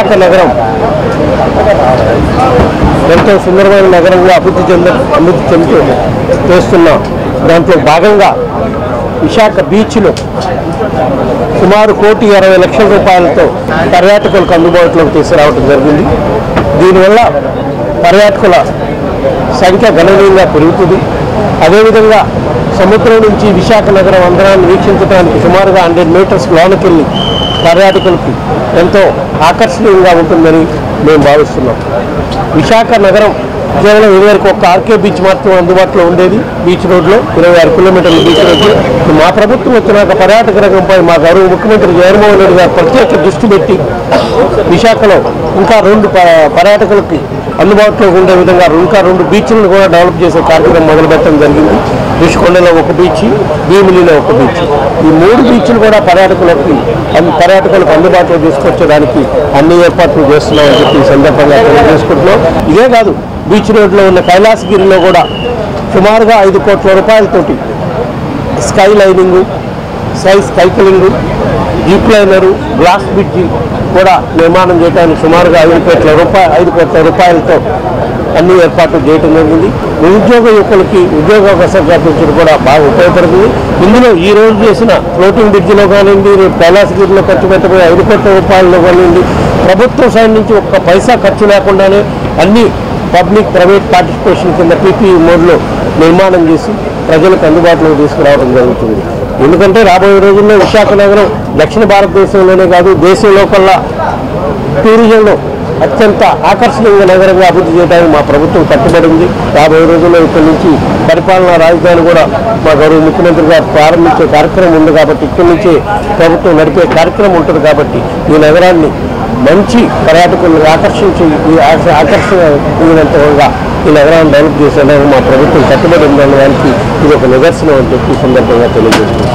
విశాఖ నగరం ఎంతో సుందరమైన నగరంగా అభివృద్ధి చెందుతూ చేస్తున్న దాంట్లో భాగంగా విశాఖ బీచ్లో సుమారు ₹1,60,00,000 పర్యాటకులకు అందుబాటులోకి తీసుకురావడం జరిగింది. దీనివల్ల పర్యాటకుల సంఖ్య గణనీయంగా పెరుగుతుంది. అదేవిధంగా సముద్రం నుంచి విశాఖ నగరం అందరాన్ని వీక్షించడానికి సుమారుగా 100 మీటర్స్ లోనకెళ్ళి పర్యాటకులకు ఎంతో ఆకర్షణీయంగా ఉంటుందని మేము భావిస్తున్నాం. విశాఖ నగరం కేవలం ఇదివరకు ఒక ఆర్కే బీచ్ మాత్రం అందుబాటులో ఉండేది. బీచ్ రోడ్లో 26 కిలోమీటర్ల బీచ్ రోడ్డు. మా ప్రభుత్వం వచ్చినాక పర్యాటక రంగంపై మా గౌరవ ముఖ్యమంత్రి జగన్మోహన్ రెడ్డి గారు ప్రత్యేక దృష్టి పెట్టి విశాఖలో ఇంకా 2 పర్యాటకులకి అందుబాటులో ఉండే విధంగా ఇంకా 2 బీచ్లను కూడా డెవలప్ చేసే కార్యక్రమం మొదలుపెట్టడం జరిగింది. ఋషికొండలో ఒక బీచ్, భీమిలిలో ఒక బీచ్. ఈ 3 బీచ్లు కూడా పర్యాటకులకు అందుబాటులో తీసుకొచ్చేదానికి అన్ని ఏర్పాట్లు చేస్తున్నామని చెప్పి ఈ సందర్భంగా తెలియజేసుకుంటున్నాం. ఇదే కాదు, బీచ్ రోడ్లో ఉన్న కైలాసగిరిలో కూడా సుమారుగా ₹5 కోట్ల sky lining, cycling, zip liner, glass bridge కూడా నిర్మాణం చేయడానికి సుమారుగా ₹5 కోట్ల అన్ని ఏర్పాట్లు చేయడం జరిగింది. నిరుద్యోగ యువకులకి ఉద్యోగ అవకాశాలు కల్పించడం కూడా బాగా ఉపయోగపడుతుంది. ఇందులో ఈ రోజు చేసిన ఫ్లోటింగ్ బ్రిడ్జిలో కానివ్వండి, కైలాసగిరిలో ఖర్చు పెట్టబోయే ₹5 కోట్ల కానివ్వండి, ప్రభుత్వం సైడ్ నుంచి ఒక్క పైసా ఖర్చు లేకుండానే అన్ని పబ్లిక్ ప్రైవేట్ పార్టిసిపేషన్ కింద పీపీఈ మోడ్లో నిర్మాణం చేసి ప్రజలకు అందుబాటులోకి తీసుకురావడం జరుగుతుంది. ఎందుకంటే రాబోయే రోజుల్లో విశాఖ నగరం దక్షిణ భారతదేశంలోనే కాదు, దేశంలో కల్లా టూరిజంలో అత్యంత ఆకర్షణీయంగా నగరంగా అభివృద్ధి చేయడానికి మా ప్రభుత్వం కట్టుబడింది. రాబోయే రోజుల్లో ఇక్కడి నుంచి పరిపాలనా రాజధాని కూడా మా గౌరవ ముఖ్యమంత్రి గారు ప్రారంభించే కార్యక్రమం ఉంది కాబట్టి, ఇక్కడి నుంచి ప్రభుత్వం నడిపే కార్యక్రమం ఉంటుంది కాబట్టి ఈ నగరాన్ని మంచి పర్యాటకులను ఆకర్షణీయవంతంగా ఈ నగరాన్ని డెవలప్ చేసేందుకు మా ప్రభుత్వం కట్టుబడి ఉందనే దానికి ఇది ఒక నిదర్శనం అని చెప్పి ఈ సందర్భంగా తెలియజేస్తుంది.